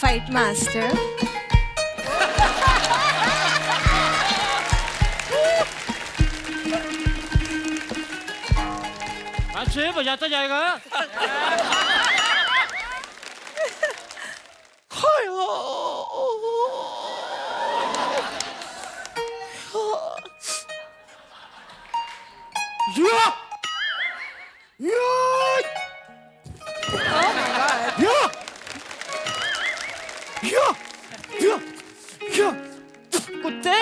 fight master. अच्छे बजाता जाएगा। कुत्ते?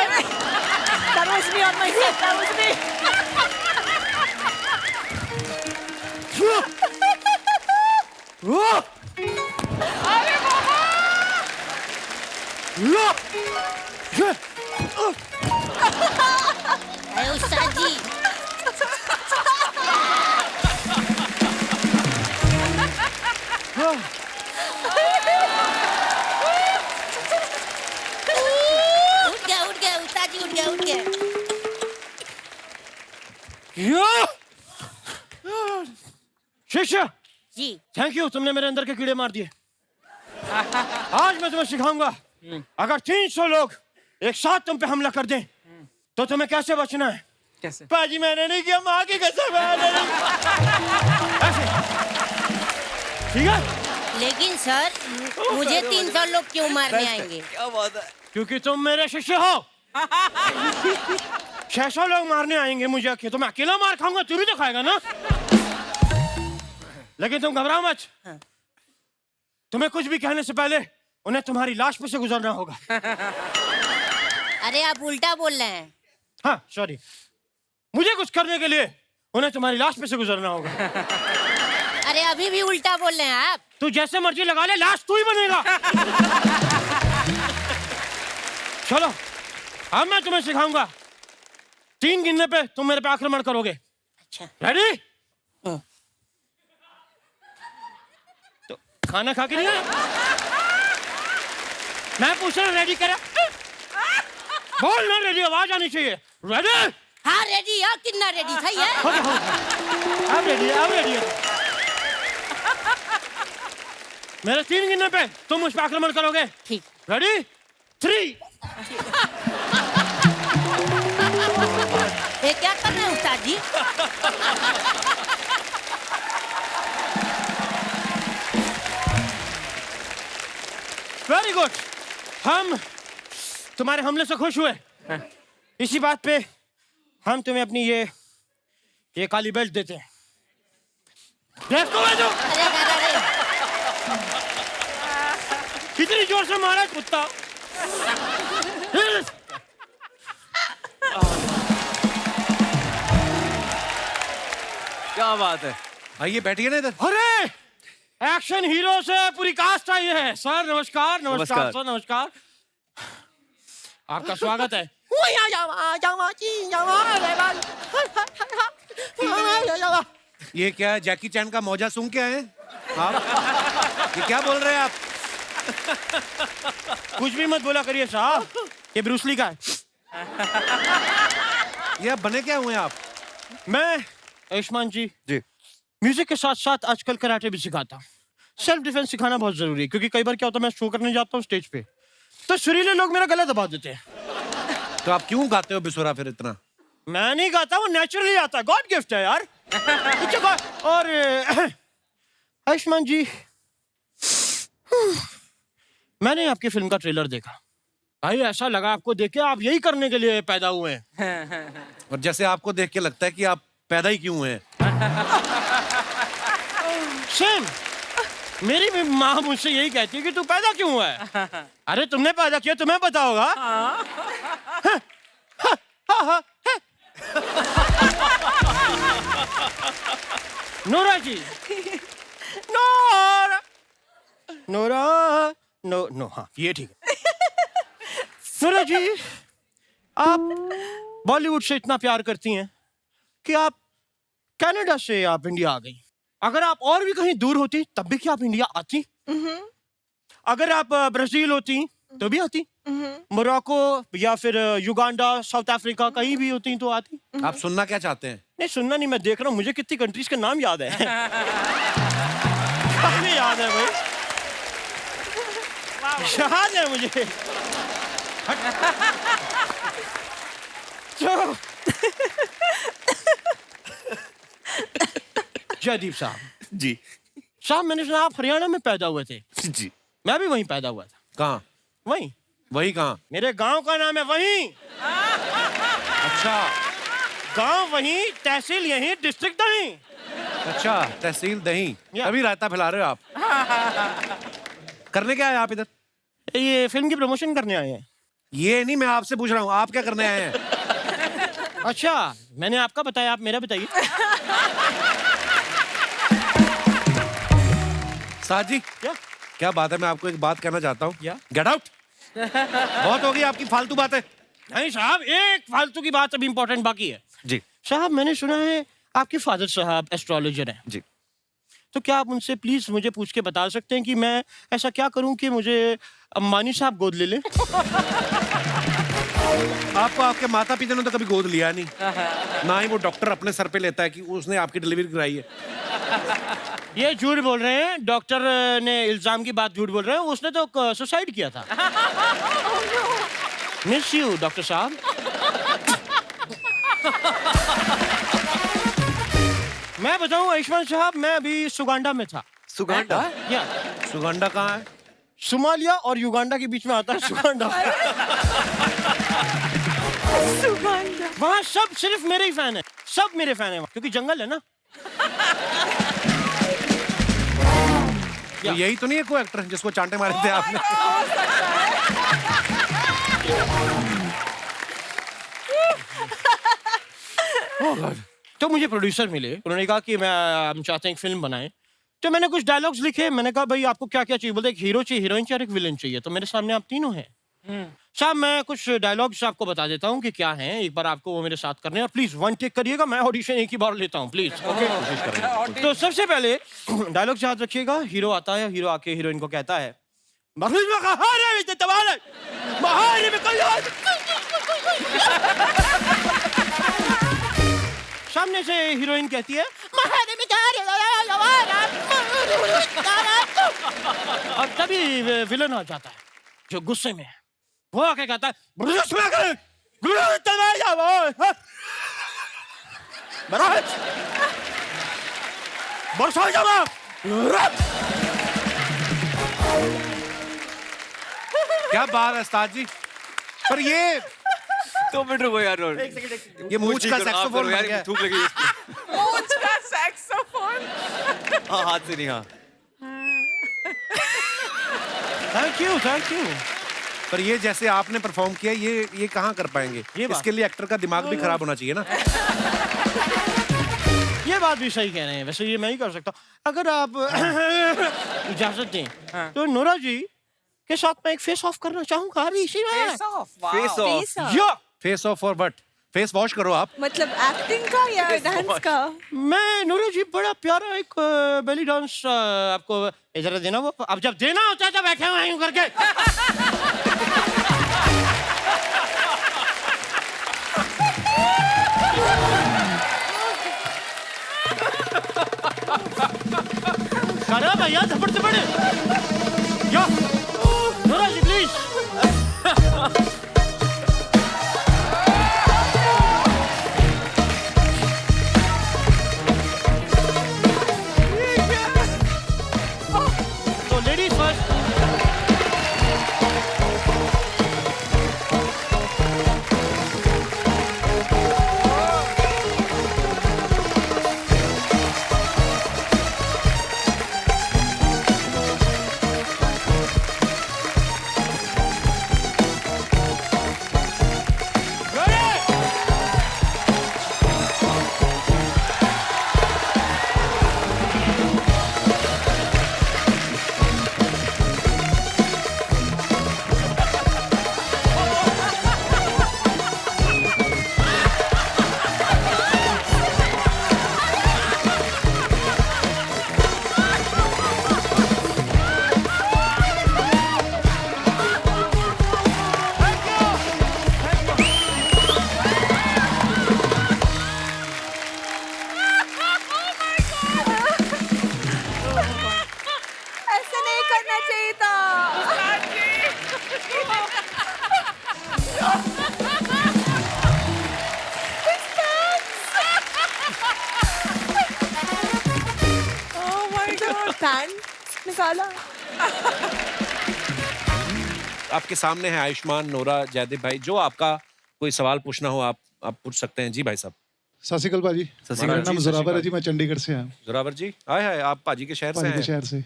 That was me on my head. That was me. अरे बाबा! अरे उस्ताद जी उठ गया उस्ताद जी उठ गया शिष्य, जी थैंक यू, तुमने मेरे अंदर के कीड़े मार दिए। आज मैं तुम्हें सिखाऊंगा, अगर 300 लोग एक साथ तुम पे हमला कर दें तो तुम्हें कैसे बचना है। कैसे? पाजी मैंने नहीं किया, माँ की कसम है। ऐसे, ठीक है? लेकिन सर मुझे 300 लोग क्यों मारने आएंगे? क्या बात है? क्योंकि तुम मेरे शिष्य हो। 600 लोग मारने आएंगे मुझे, तो मैं अकेला मार खाऊंगा, तू भी तो खाएगा ना। लेकिन तुम घबराओ मत, तुम्हें कुछ भी कहने से पहले उन्हें तुम्हारी लाश पे से गुजरना होगा। अरे आप उल्टा बोल रहे हैं। हाँ सॉरी, मुझे कुछ करने के लिए उन्हें तुम्हारी लाश पे से गुजरना होगा। अरे अभी भी उल्टा बोल रहे हैं आप। तू जैसे मर्जी लगा ले, लाश तू ही बनेगा। चलो अब मैं तुम्हें सिखाऊंगा, 3 गिनने पे तुम मेरे पे आक्रमण करोगे। अच्छा रेडी? तो खाना खा के नहीं आया? मैं पूछ रहा हूँ, रेडी करा? बोल ना, रेडी आवाज आनी चाहिए। रेडी? हाँ रेडी है, कितना रेडी सही है। अब रेडी है, अब रेडी है। मेरे 3 गिनने पे तुम उस पर आक्रमण करोगे। ठीक। रेडी? 3। ये क्या कर रहे हैं उस्ताद जी? वेरी गुड, हम तुम्हारे हमले से खुश हुए। इसी बात पे हम तुम्हें अपनी ये काली बेल्ट देते हैं। देखो मैं जो अरे कितनी जोर से मारा कुत्ता। क्या बात है? आइए बैठिए ना इधर। अरे एक्शन हीरो से पूरी कास्ट आई है। सर नमस्कार। नमस्कार सर, नमस्कार, आपका स्वागत है। ये क्या है, जैकी चैन का मौजा सूंघ के आए हैं आप? ये क्या बोल रहे हैं आप? कुछ भी मत बोला करिए साहब, ये ब्रूसली का है। ये आप बने क्या हुए आप? मैं आयुष्मान जी म्यूजिक के साथ साथ आजकल कराटे भी सिखाता हूँ। सेल्फ डिफेंस सिखाना बहुत जरूरी है, क्योंकि कई बार क्या होता है, मैं शो करने जाता हूँ स्टेज पे, तो सुरीले लोग मेरा गला दबा देते हैं। तो आप क्यों गाते हो बिसुरा फिर इतना? मैं नहीं गाता, वो नेचुरली आता है, गॉड गिफ्ट है यार। और आयुष्मान जी, मैंने आपकी फिल्म का ट्रेलर देखा भाई, ऐसा लगा आपको देख के आप यही करने के लिए पैदा हुए हैं। और जैसे आपको देख के लगता है कि आप पैदा ही क्यों हुए हैं। सेम, मेरी भी माँ मुझसे यही कहती है कि तू पैदा क्यों हुआ है। अरे तुमने पैदा किया, तुम्हें पता होगा। नोरा जी, नोरा नोरा नो नो, हाँ ये ठीक है। नोरा जी, आप बॉलीवुड से इतना प्यार करती हैं कि आप कनाडा से आप इंडिया आ गई। अगर आप और भी कहीं दूर होती तब भी क्या आप इंडिया आती? अगर आप ब्राजील होती तो भी आती, मोरक्को या फिर युगांडा, साउथ अफ्रीका कहीं भी होती तो आती। आप सुनना क्या चाहते हैं? नहीं सुनना नहीं, मैं देख रहा हूँ मुझे कितनी कंट्रीज के नाम याद है। काफी याद है भाई। याद है मुझे। तो जयदीप साहब जी साहब, मैंने सुना आप हरियाणा में पैदा हुए थे। जी। मैं भी वहीं पैदा हुआ था। कहाँ? वहीं। वही कहाँ? मेरे गांव का नाम है वहीं। अच्छा गांव वहीं, तहसील यहीं, डिस्ट्रिक्ट नहीं। अच्छा, तहसील दही। या। अभी रायता फैला रहे हो आप। करने क्या आए आप इधर? ये फिल्म की प्रमोशन करने आए हैं। ये नहीं, मैं आपसे पूछ रहा हूँ आप क्या करने आए हैं? अच्छा, मैंने आपका बताया, आप मेरा बताइए। साथ जी क्या? क्या बात है, मैं आपको एक बात कहना चाहता हूँ। या? Get out. बहुत हो गई आपकी फालतू बातें। नहीं साहब, एक फालतू की बात अभी इंपॉर्टेंट बाकी है। जी साहब, मैंने सुना है आपके फादर साहब एस्ट्रोलॉजर हैं। जी। तो क्या आप उनसे प्लीज मुझे पूछ के बता सकते हैं कि मैं ऐसा क्या करूं कि मुझे अंबानी साहब गोद ले लें? आपको आपके माता पिता ने तो कभी गोद लिया नहीं, ना ही वो डॉक्टर अपने सर पे लेता है कि उसने आपकी डिलीवरी कराई है। ये झूठ बोल रहे हैं, डॉक्टर ने इल्जाम की बात झूठ बोल रहे हैं, उसने तो सुसाइड किया था। मिस यू डॉक्टर साहब। मैं बताऊं आयुष्मान साहब, मैं अभी सुगांडा में था। सुगांडा? या सुगंडा कहाँ है? सोमालिया और युगांडा के बीच में आता है सुगांडा। वहाँ सब सिर्फ मेरे ही फैन है, सब मेरे फैन है वहाँ, क्योंकि जंगल है ना। तो यही तो नहीं है कोई एक्टर जिसको चांटे मारे थे आपने? तो मुझे प्रोड्यूसर मिले, उन्होंने कहा कि हम चाहते हैं एक फिल्म बनाएं। तो मैंने कुछ डायलॉग्स लिखे, मैंने कहा भाई आपको क्या क्या चाहिए? बोलते एक हीरो चाहिए, हीरोइन चाहिए और एक विलन चाहिए। तो मेरे सामने आप तीनों हैं। साहब, मैं कुछ डायलॉग्स आपको बता देता हूँ कि क्या हैं, एक बार आपको वो मेरे साथ करने हैं और प्लीज वन टेक करिएगा, मैं ऑडिशन एक ही बार लेता हूँ प्लीज। ओके, तो सबसे पहले डायलॉग याद रखिएगा। हीरो आता है, हीरो आके हीरोइन को कहता है सामने से हीरोइन कहती है और तभी विलन आ जाता है जो गुस्से में है। वो आके कहता है क्या बात है उस्ताद जी। पर ये 2 मिनट रुको यार। ये मूंछ का सैक्सोफोन बन गया। थूक लगी इसको। मूंछ का सैक्सोफोन। हाँ, हाथ से नहीं। हाँ, थैंक यू थैंक यू। पर ये जैसे आपने परफॉर्म किया, ये कहाँ कर पाएंगे? ये बात। इसके लिए एक्टर का दिमाग भी खराब होना चाहिए ना। ये बात भी सही कह रहे हैं, वैसे ये मैं ही कर सकता हूँ अगर आप इजाजत दें। तो नोरा जी के साथ मैं एक फेस ऑफ करना चाहूंगा अभी इसी में। Face of. या फेस ऑफ और बट फेस वॉश करो आप। मतलब एक्टिंग का या डांस का? मैं नोरा जी बड़ा प्यारा एक बेली डांस आपको इधर देना, वो अब जब देना होता है तो बैठे हुए हैं यूं करके। करो भैया थप्पड़ थप्पड़। या Nora ji please. So ladies first. साला। आपके सामने है आयुष्मान, नोरा, जयदीप भाई। जो आपका कोई सवाल पूछना हो आप पूछ सकते हैं। जी भाई साहब। सत श्री अकाल भाजी। मेरा नाम जोरावर है जी, मैं चंडीगढ़ से आया हूँ। जोरावर जी, हाय हाय, आप पाजी के शहर से पाजी के हैं। शहर से।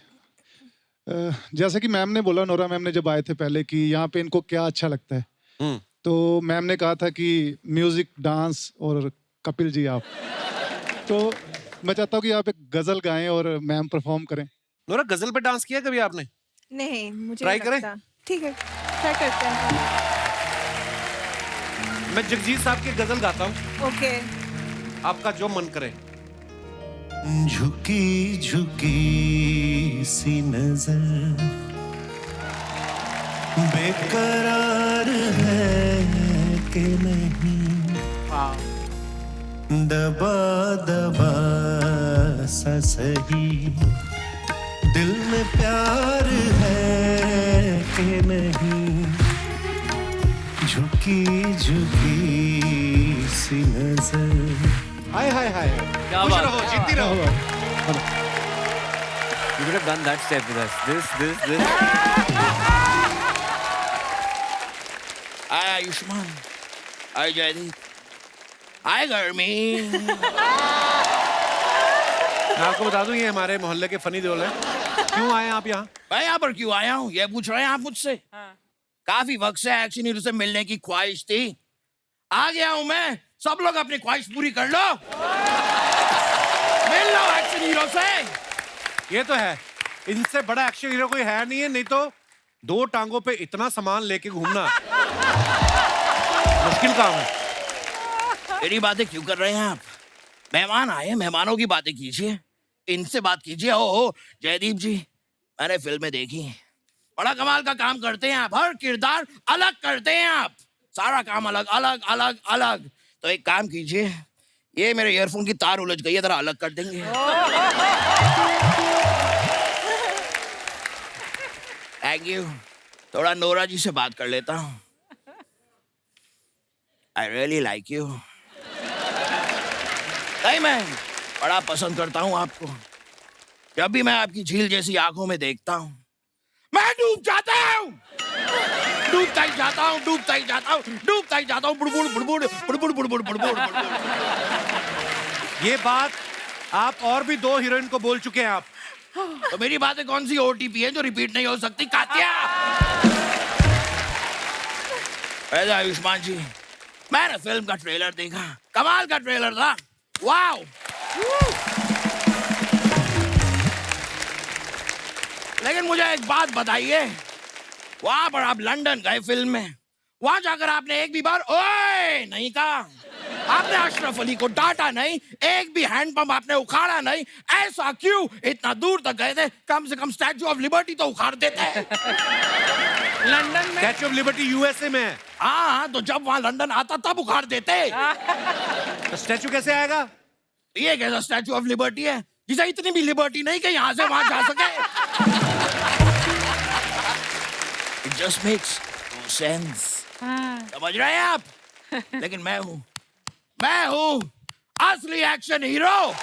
जैसे कि मैम ने बोला, नोरा मैम ने जब आए थे पहले, कि यहाँ पे इनको क्या अच्छा लगता है, तो मैम ने कहा था कि म्यूजिक, डांस और कपिल जी आप। तो मैं चाहता हूँ कि आप एक गजल गाएं और मैम परफॉर्म करें। नोरा, गजल पे डांस किया कभी आपने? नहीं, मुझे ट्राई नहीं करें? लगता। ठीक है, ट्राई करते हैं। मैं जगजीत साहब की गजल गाता हूँ, ओके। आपका जो मन करे। झुकी झुकी सी नजर बेकरार है कि नहीं, दबा दबा सा सही दिल में प्यार है कि नहीं, झुकी झुकी सी नजर। हाय हाय हाय, क्या खुश बात रहो, है। जीती रहो। You could have done that step with us. This. आय आयुष्मान, आय जयदीप, आय गर्मी। मैं आपको बता दूं, ये हमारे मोहल्ले के फनी देओल हैं। क्यों आए आप यहाँ? मैं यहाँ पर क्यों आया हूँ, ये पूछ रहे हैं आप मुझसे? काफी वक्त से एक्शन हीरो से मिलने की ख्वाहिश थी, आ गया हूँ मैं। सब लोग अपनी ख्वाहिश पूरी कर लो, मिल लो एक्शन हीरो से। ये तो है, इनसे बड़ा एक्शन हीरो कोई है नहीं है, नहीं तो 2 टांगों पे इतना सामान लेके घूमना मुश्किल काम है। मेरी बातें क्यों कर रहे हैं आप? मेहमान आए, मेहमानों की बातें कीजिए, इनसे बात कीजिए। ओ जयदीप जी, मैंने फिल्में देखी, बड़ा कमाल का काम करते हैं आप, हर किरदार अलग करते हैं आप, सारा काम अलग अलग अलग अलग। तो एक काम कीजिए, ये मेरे ईयरफोन की तार उलझ गई है, जरा अलग कर देंगे? Thank you. थोड़ा नोरा जी से बात कर लेता हूँ। I really like you. नहीं, मैं बड़ा पसंद करता हूँ आपको। जब भी मैं आपकी झील जैसी आंखों में देखता हूँ, मैं डूब जाता हूँ, डूबता ही जाता हूँ, डूबता ही जाता हूँ, डूबता ही जाता हूँ। बुड़बुड़ बुड़बुड़ बुड़बुड़ बुड़बुड़ बुड़बुड़। ये बात आप और भी 2 हीरोइन को बोल चुके हैं आप। तो मेरी बातें कौन सी ओटीपी है जो रिपीट नहीं हो सकती? कात्या। अरे आयुष्मान जी, मैंने फिल्म का ट्रेलर देखा, कमाल का ट्रेलर था, वाओ। लेकिन मुझे एक बात बताइए, वहां पर आप लंदन गए फिल्म में, वहां जाकर आपने एक भी बार ओए नहीं कहा, आपने अशरफ अली को डांटा नहीं, एक भी हैंडपंप आपने उखाड़ा नहीं। ऐसा क्यों? इतना दूर तक गए थे, कम से कम स्टैच्यू ऑफ लिबर्टी तो उखाड़ देते। लंदन में स्टैच्यू ऑफ लिबर्टी यूएसए में है। हाँ, तो जब वहां लंदन आता तब उखाड़ देते। तो स्टैच्यू कैसे आएगा? ये कैसा स्टैच्यू ऑफ लिबर्टी है जिसे इतनी भी लिबर्टी नहीं कि यहाँ से वहां जा सके? It just makes no sense. समझ रहे हैं आप? लेकिन मैं हूँ असली एक्शन हीरो।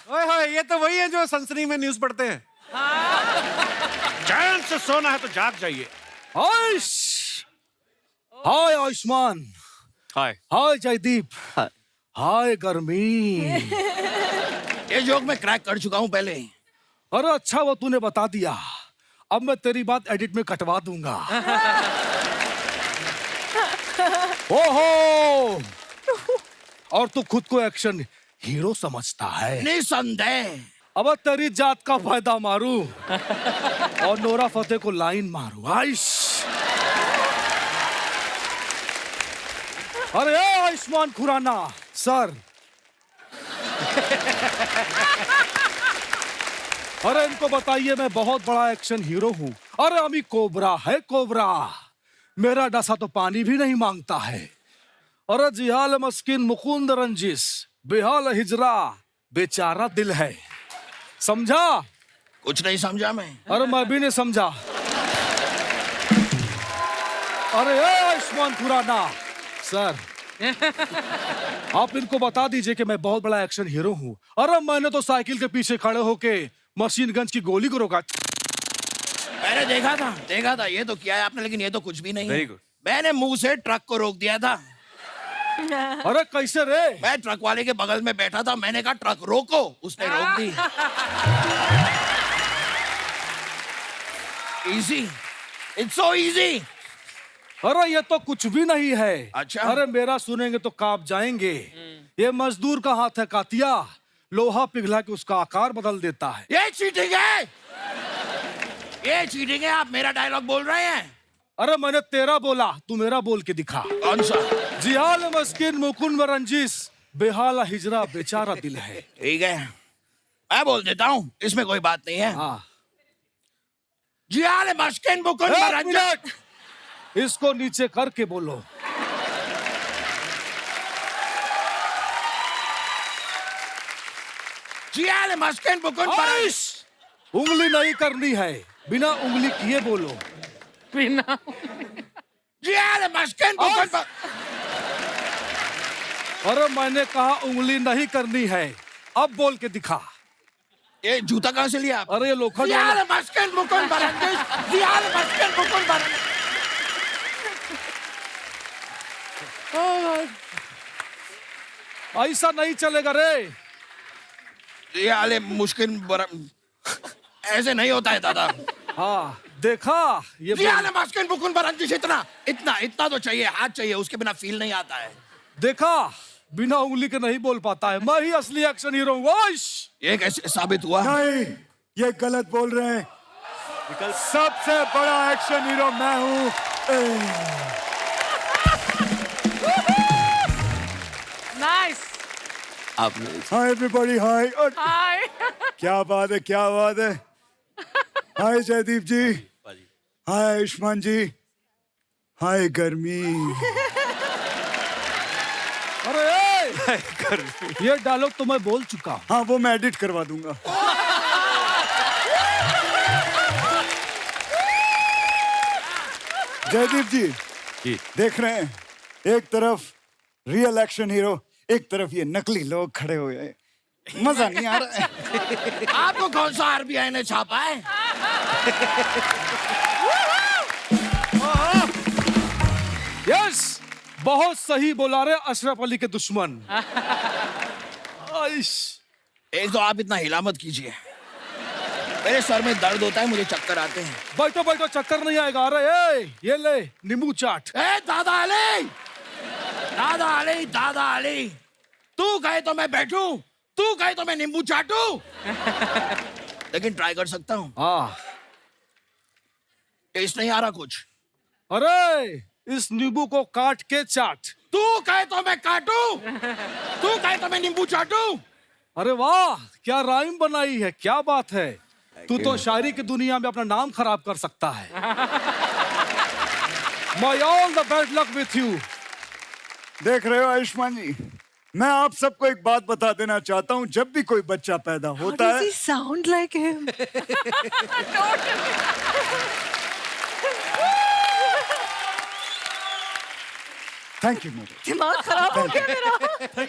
ओए होए, ये तो वही है जो सनसनी में न्यूज पढ़ते हैं। चैन से सोना है तो जाग जाइए। हाय आयुष्मान, हाय। हाय जयदीप, हाय। हाय गर्मी। ये जोक मैं क्रैक कर चुका हूँ पहले। अरे अच्छा, वो तूने बता दिया, अब मैं तेरी बात एडिट में कटवा दूंगा। ओहो, और तू खुद को एक्शन हीरो समझता है? निसंदेह। अब तेरी जात का फायदा मारू और नोरा फतेह को लाइन मारू। आइश, अरे आयुष्मान खुराना सर। अरे इनको बताइए मैं बहुत बड़ा एक्शन हीरो हूँ। अरे अमी कोबरा है, कोबरा। मेरा डसा तो पानी भी नहीं मांगता है। अरे जिहाल मस्किन मुकुंद रंजिश, बेहाल हिजरा बेचारा दिल है। समझा? कुछ नहीं समझा मैं। अरे मैं भी नहीं समझा। अरे ए आयुष्मान खुराना सर, आप इनको बता दीजिए कि मैं बहुत बड़ा एक्शन हीरो हूँ। अरे मैंने तो साइकिल के पीछे खड़े होके मशीनगंज की गोली को रोका। मैंने देखा था ये तो किया है आपने, लेकिन ये तो कुछ भी नहीं है। Very good. मैंने मुंह से ट्रक को रोक दिया था। अरे कैसे रे? मैं ट्रक वाले के बगल में बैठा था, मैंने कहा ट्रक रोको, उसने रोक दी। Easy, it's so easy. अरे ये तो कुछ भी नहीं है। अच्छा। अरे मेरा सुनेंगे तो कांप जाएंगे। ये मजदूर का हाथ है कातिया, लोहा पिघला के उसका आकार बदल देता है। ये चीटिंग है, ये चीटिंग है। आप मेरा डायलॉग बोल रहे हैं। अरे मैंने तेरा बोला, तू मेरा बोल के दिखा। कौन सा? जिहाल मस्किन मुकुंद रंजिश, बेहाल हिजरा बेचारा दिल है। ठीक है, मैं बोल देता हूँ, इसमें कोई बात नहीं है। हाँ। जियाल मस्किन मुकुंद एक रंजिश। मिनट, इसको नीचे करके बोलो। जियाल मस्किन मुकुंद रंजिश। उंगली नहीं करनी है, बिना उंगली किए बोलो। जियाल मस्किन मुकुंद। अरे मैंने कहा उंगली नहीं करनी है, अब बोल के दिखा। ये जूता कहाँ से लिया आप? अरे ये लोखंड वाला- जियाल मस्किन मुकुंद रंजिश, जियाल मस्किन मुकुंद रंजिश। ऐसा नहीं चलेगा रे। जियाल मुश्किल ऐसे नहीं होता है दादा। हाँ देखा, ये जियाल मस्किन मुकुंद रंजिश। इतना इतना इतना तो चाहिए, हाथ चाहिए, उसके बिना फील नहीं आता है। देखा, बिना उंगली के नहीं बोल पाता है। मैं ही असली एक्शन हीरो हूँ। ये कैसे साबित हुआ? नहीं, ये गलत बोल रहे हैं। सबसे बड़ा एक्शन हीरो मैं हूँ। नाइस। हाय एवरीबॉडी, हाय। हाय। क्या बात है, क्या बात है। हाय जयदीप जी, हाय आयुष्मान जी, हाय गर्मी। अरे ये डायलॉग तो मैं बोल चुका हूँ। हाँ वो मैं एडिट करवा दूंगा। जयदीप जी, देख रहे हैं, एक तरफ रियल एक्शन हीरो, एक तरफ ये नकली लोग खड़े हुए हैं। मजा नहीं आ रहा है। आपको कौन सा आरबीआई ने छापा है? यस, बहुत सही बोला रे अशरफ अली के दुश्मन। एक तो आप इतना हिला मत कीजिए, मेरे सर में दर्द होता है, मुझे चक्कर आते हैं। बैठो बैठो, चक्कर नहीं आएगा। अरे ये ले नींबू चाट। ए दादा अली, दादा अली, दादा अली, तू कहे तो मैं बैठूं, तू कहे तो मैं नींबू चाटूं। लेकिन ट्राई कर सकता हूँ। हाँ। टेस्ट नहीं आ रहा कुछ। अरे इस नींबू को काट के चाट। तू कहे तो मैं काटूं, तू कहे तो मैं नींबू चाटूं। अरे वाह, क्या राइम बनाई है, क्या बात है। तू तो शायरी की दुनिया में अपना नाम खराब कर सकता है। My all the bad luck with you। देख रहे हो आयुष्मान जी, मैं आप सबको एक बात बता देना चाहता हूँ। जब भी कोई बच्चा पैदा होता है, sound like him. Thank you मेरे, दिमाग खराब हो गया मेरा।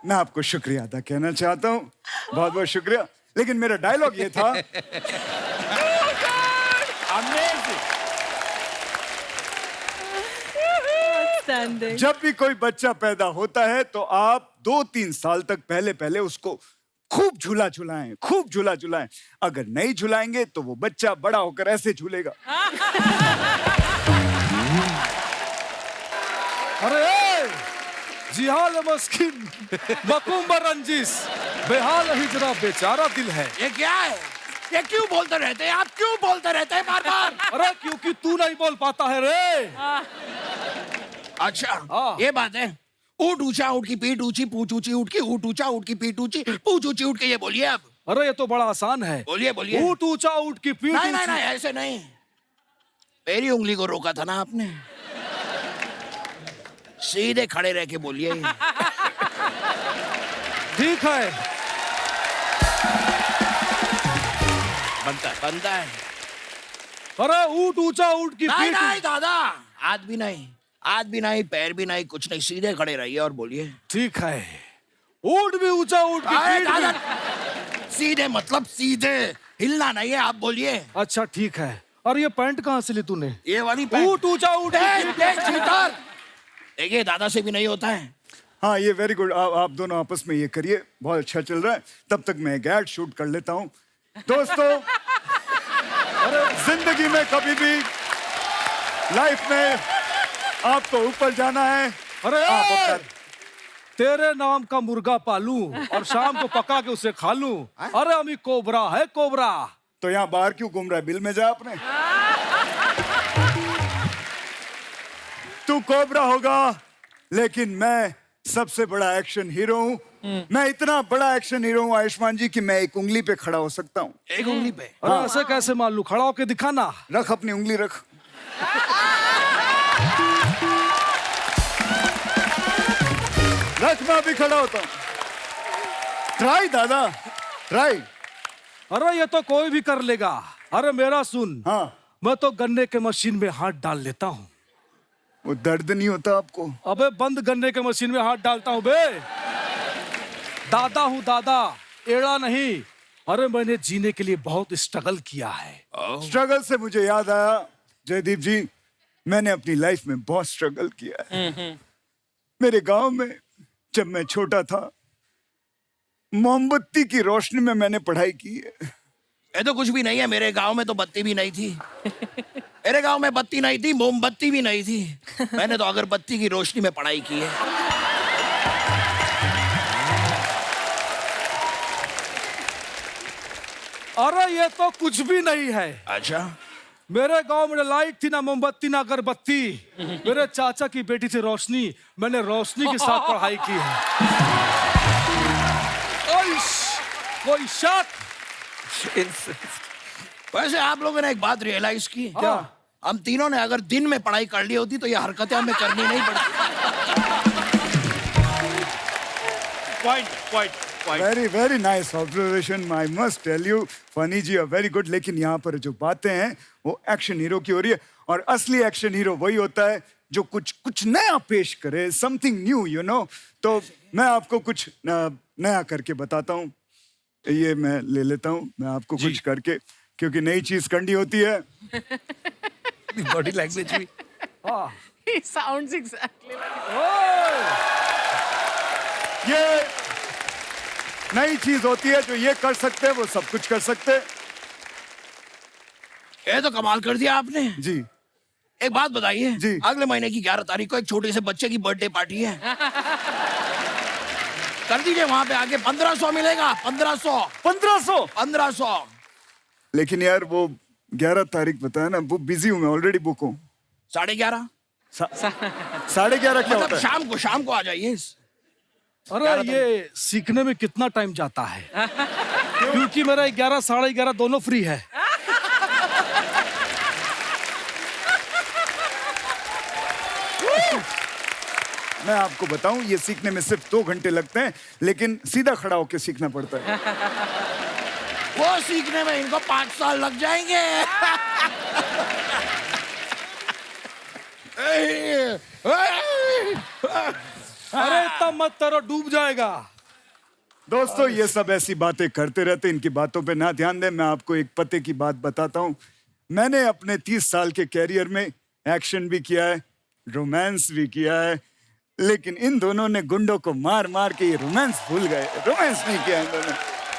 मैं आपको शुक्रिया अदा कहना चाहता हूँ, बहुत बहुत शुक्रिया। लेकिन मेरा डायलॉग ये था। जब भी कोई बच्चा पैदा होता है तो आप 2-3 साल तक पहले उसको खूब झूला झुलाएं, खूब झूला झुलाएं। अगर नहीं झुलाएंगे तो वो बच्चा बड़ा होकर ऐसे झूलेगा। अरे जिहाल मस्किन मुकुंद रंजिश, बेहाल हिजरा बेचारा दिल है। ये क्या है? ये क्यों बोलते रहते हैं आप? क्यों बोलते रहते हैं बार बार? अरे क्योंकि तू नहीं बोल पाता है रे। अच्छा, हाँ। ये बात है। ऊँट ऊंचा, ऊँट की पीठ ऊंची, पूछ ऊंची, ऊँट की ऊँट ऊंचा, ऊँट की पीठ ऊंची, पूछ ऊंची, ऊँट के। ये बोलिए अब। अरे ये तो बड़ा आसान है। बोलिए बोलिए। ऊँट ऊंचा, ऊँट की पीठ नहीं नहीं ऊंची। नहीं, ऐसे नहीं, मेरी उंगली को रोका था ना आपने। सीधे खड़े रह के बोलिए। ठीक है। बनता है। अरे ऊंट ऊंचा ऊंट की नहीं पीठ। नहीं दादा, हाथ भी नहीं, पैर भी नहीं, कुछ नहीं, सीधे खड़े रहिए और बोलिए। ठीक है। ऊंट भी ऊंचा ऊंट की अरे पीठ दादा, भी। सीधे मतलब सीधे, हिलना नहीं है, आप बोलिए। अच्छा ठीक है। और ये पैंट कहाँ से ली तूने? ये वाली पैंट। ऊंट ऊंचा ऊंट की पीठ। देखिए दादा से भी नहीं होता है। हाँ ये वेरी गुड। आप दोनों आपस में ये करिए, बहुत अच्छा चल रहा है। तब तक मैं एक एड शूट कर लेता हूँ। दोस्तों, अरे जिंदगी में कभी भी लाइफ में आपको ऊपर जाना है। अरे आप अपना तेरे नाम का मुर्गा पालूं और शाम को पका के उसे खा लूं। अरे अमी कोबरा है, कोबरा। तो यहाँ बाहर क्यों घूम रहा है? बिल में जा अपने। तू कोबरा होगा, लेकिन मैं सबसे बड़ा एक्शन हीरो हूँ। मैं इतना बड़ा एक्शन हीरो हूँ आयुष्मान जी कि मैं एक उंगली पे खड़ा हो सकता हूँ। एक उंगली पे? अरे ऐसे कैसे मान लूं? खड़ा होके दिखाना। रख अपनी उंगली रख। रख, मैं अभी खड़ा होता हूँ। ट्राई दादा, ट्राई। अरे ये तो कोई भी कर लेगा। अरे मेरा सुन। हाँ, मैं तो गन्ने के मशीन में हाथ डाल लेता हूँ। वो दर्द नहीं होता आपको? अबे बंद गन्ने के मशीन में हाथ डालता हूँ बे। दादा हूँ दादा, एड़ा नहीं। अरे मैंने जीने के लिए बहुत स्ट्रगल किया है। स्ट्रगल से मुझे याद आया जयदीप जी, मैंने अपनी लाइफ में बहुत स्ट्रगल किया है। मेरे गांव में जब मैं छोटा था, मोमबत्ती की रोशनी में मैंने पढ़ाई की है। ये तो कुछ भी नहीं है, मेरे गांव में तो बत्ती भी नहीं थी। मेरे गांव में बत्ती नहीं थी, मोमबत्ती भी नहीं थी। मैंने तो अगरबत्ती की रोशनी में पढ़ाई की है। अरे ये तो कुछ भी नहीं है। अच्छा, मेरे गांव में लाइट थी ना मोमबत्ती ना अगरबत्ती। मेरे चाचा की बेटी थी रोशनी, मैंने रोशनी के साथ पढ़ाई की है। कोई शक? वैसे आप लोगों ने एक बात रियलाइज की क्या? हम तीनों ने अगर दिन में पढ़ाई कर ली होती तो ये हरकतें हमें करनी नहीं पड़ती। Point. Very very nice observation. I must tell you, funny ji are very good. लेकिन यहाँ पर जो बातें हैं वो एक्शन हीरो की हो रही है, और असली एक्शन हीरो वही होता है जो कुछ नया पेश करे, समथिंग न्यू, यू नो। तो मैं आपको कुछ नया करके बताता हूँ। ये मैं ले लेता हूँ, मैं आपको कुछ करके, क्योंकि नई चीज करनी होती है। बॉडी लैंग्वेज भी। He sounds exactly like ये नई चीज होती है, जो ये कर सकते हैं वो सब कुछ कर सकते हैं। ये तो कमाल कर दिया आपने जी। एक बात बताइए जी। अगले महीने की 11 तारीख को एक छोटे से बच्चे की बर्थडे पार्टी है। कर दीजिए, वहां पे आके 1500 मिलेगा। 1500। लेकिन यार वो 11 तारीख बताया ना, वो बिजी हूँ मैं, ऑलरेडी बुक हूँ। 11:30 11:30 क्या मतलब होता है? शाम को आ जाइए। अरे ये सीखने में कितना टाइम जाता है? क्योंकि मेरा 11 साढ़े 11 दोनों फ्री है। मैं आपको बताऊं, ये सीखने में सिर्फ 2 घंटे लगते हैं, लेकिन सीधा खड़ा होकर सीखना पड़ता है। वो सीखने में इनको 5 साल लग जाएंगे। अरे इतना मत करो, डूब जाएगा। दोस्तों, ये सब ऐसी बातें करते रहते, इनकी बातों पे ना ध्यान दें। मैं आपको एक पते की बात बताता हूँ। मैंने अपने 30 साल के कैरियर में एक्शन भी किया है, रोमांस भी किया है, लेकिन इन दोनों ने गुंडों को मार मार के ये रोमांस भूल गए। रोमांस नहीं किया इन दोनों।